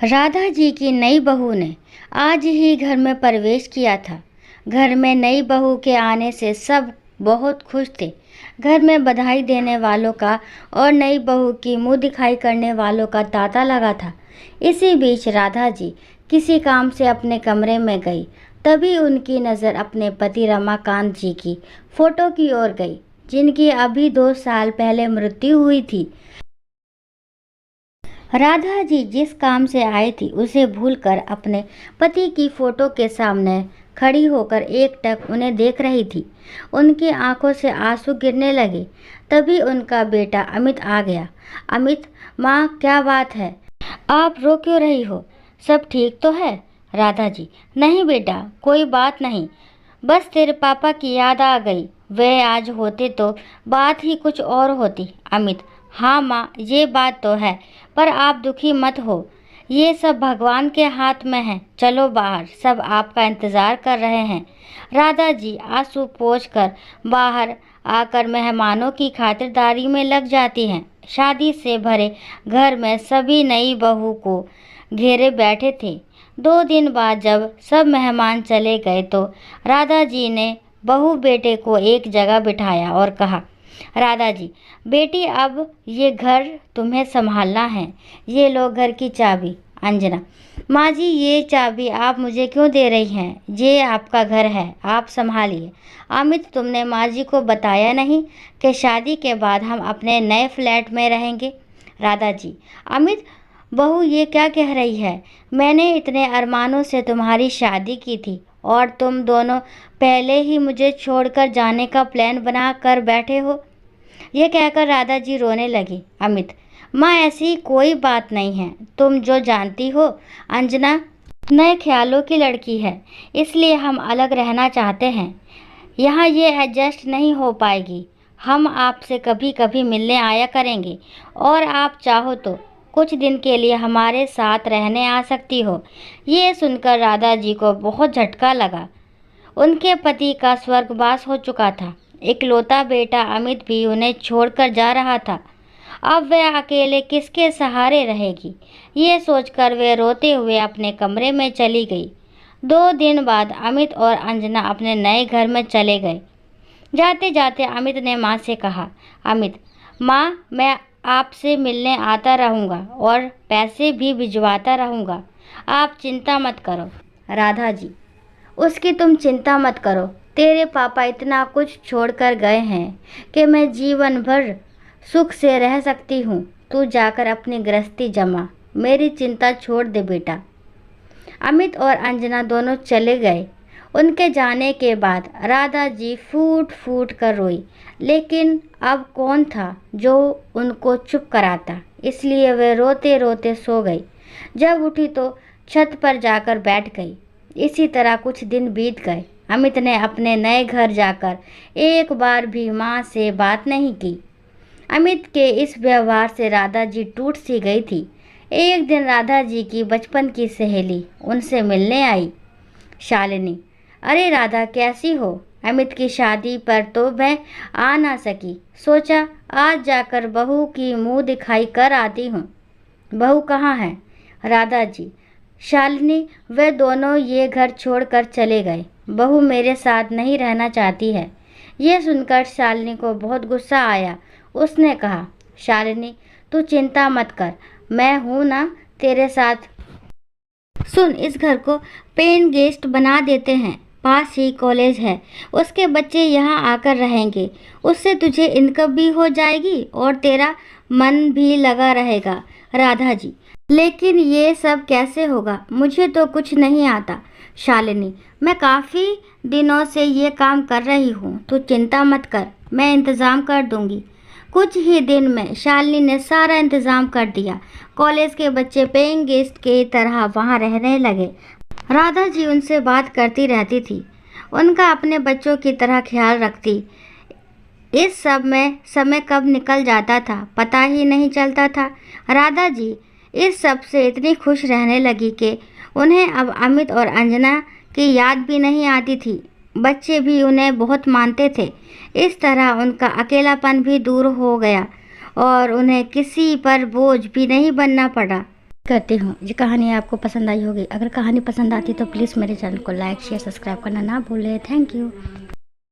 राधा जी की नई बहू ने आज ही घर में प्रवेश किया था। घर में नई बहू के आने से सब बहुत खुश थे। घर में बधाई देने वालों का और नई बहू की मुंह दिखाई करने वालों का तांता लगा था। इसी बीच राधा जी किसी काम से अपने कमरे में गई। तभी उनकी नज़र अपने पति रमाकांत जी की फोटो की ओर गई, जिनकी अभी 2 साल पहले मृत्यु हुई थी। राधा जी जिस काम से आई थी उसे भूलकर अपने पति की फोटो के सामने खड़ी होकर एकटक उन्हें देख रही थी। उनकी आंखों से आंसू गिरने लगे। तभी उनका बेटा अमित आ गया। अमित, माँ, क्या बात है? आप रो क्यों रही हो? सब ठीक तो है? राधा जी, नहीं बेटा, कोई बात नहीं, बस तेरे पापा की याद आ गई। वे आज होते तो बात ही कुछ और होती। अमित, हाँ माँ, ये बात तो है, पर आप दुखी मत हो, ये सब भगवान के हाथ में है। चलो बाहर, सब आपका इंतज़ार कर रहे हैं। राधा जी आंसू पोंछकर बाहर आकर मेहमानों की खातिरदारी में लग जाती हैं। शादी से भरे घर में सभी नई बहू को घेरे बैठे थे। 2 दिन बाद जब सब मेहमान चले गए तो राधा जी ने बहू बेटे को एक जगह बिठाया और कहा, राधा जी, बेटी, अब ये घर तुम्हें संभालना है। ये लो घर की चाबी। अंजना, माँ जी, ये चाबी आप मुझे क्यों दे रही हैं? ये आपका घर है, आप संभालिए। अमित, तुमने माँ जी को बताया नहीं कि शादी के बाद हम अपने नए फ्लैट में रहेंगे? राधा जी, अमित, बहू ये क्या कह रही है? मैंने इतने अरमानों से तुम्हारी शादी की थी और तुम दोनों पहले ही मुझे छोड़कर जाने का प्लान बना कर बैठे हो। ये कहकर राधा जी रोने लगी। अमित, माँ, ऐसी कोई बात नहीं है। तुम जो जानती हो, अंजना नए ख्यालों की लड़की है, इसलिए हम अलग रहना चाहते हैं। यहाँ ये एडजस्ट नहीं हो पाएगी। हम आपसे कभी कभी मिलने आया करेंगे और आप चाहो तो कुछ दिन के लिए हमारे साथ रहने आ सकती हो। ये सुनकर राधा जी को बहुत झटका लगा। उनके पति का स्वर्गवास हो चुका था। इकलौता बेटा अमित भी उन्हें छोड़कर जा रहा था। अब वह अकेले किसके सहारे रहेगी? ये सोचकर वे रोते हुए अपने कमरे में चली गई। 2 दिन बाद अमित और अंजना अपने नए घर में चले गए। जाते जाते अमित ने माँ से कहा, अमित, माँ, मैं आपसे मिलने आता रहूँगा और पैसे भी भिजवाता रहूँगा। आप चिंता मत करो। राधा जी, उसकी तुम चिंता मत करो। तेरे पापा इतना कुछ छोड़कर गए हैं कि मैं जीवन भर सुख से रह सकती हूँ। तू जाकर अपनी गृहस्थी जमा, मेरी चिंता छोड़ दे बेटा। अमित और अंजना दोनों चले गए। उनके जाने के बाद राधा जी फूट फूट कर रोई, लेकिन अब कौन था जो उनको चुप कराता, इसलिए वे रोते रोते सो गई। जब उठी तो छत पर जाकर बैठ गई। इसी तरह कुछ दिन बीत गए। अमित ने अपने नए घर जाकर एक बार भी माँ से बात नहीं की। अमित के इस व्यवहार से राधा जी टूट सी गई थी। एक दिन राधा जी की बचपन की सहेली उनसे मिलने आई। शालिनी, अरे राधा, कैसी हो? अमित की शादी पर तो मैं आ ना सकी, सोचा आज जाकर बहू की मुंह दिखाई कर आती हूँ। बहू कहाँ है? राधा जी, शालिनी, वे दोनों ये घर छोड़कर चले गए। बहू मेरे साथ नहीं रहना चाहती है। ये सुनकर शालिनी को बहुत गुस्सा आया। उसने कहा, शालिनी, तू चिंता मत कर, मैं हूँ ना तेरे साथ। सुन, इस घर को पेइंग गेस्ट बना देते हैं। पास ही कॉलेज है, उसके बच्चे यहाँ आकर रहेंगे। उससे तुझे इनकम भी हो जाएगी और तेरा मन भी लगा रहेगा। राधा जी, लेकिन ये सब कैसे होगा? मुझे तो कुछ नहीं आता। शालिनी, मैं काफ़ी दिनों से ये काम कर रही हूँ, तू चिंता मत कर, मैं इंतज़ाम कर दूँगी। कुछ ही दिन में शालिनी ने सारा इंतज़ाम कर दिया। कॉलेज के बच्चे पेइंग गेस्ट की तरह वहाँ रहने लगे। राधा जी उनसे बात करती रहती थी, उनका अपने बच्चों की तरह ख्याल रखती। इस सब में समय कब निकल जाता था पता ही नहीं चलता था। राधा जी इस सब से इतनी खुश रहने लगी कि उन्हें अब अमित और अंजना की याद भी नहीं आती थी। बच्चे भी उन्हें बहुत मानते थे। इस तरह उनका अकेलापन भी दूर हो गया और उन्हें किसी पर बोझ भी नहीं बनना पड़ा। करती हूँ ये कहानी आपको पसंद आई होगी। अगर कहानी पसंद आती तो प्लीज़ मेरे चैनल को लाइक शेयर सब्सक्राइब करना ना भूलें। Thank you.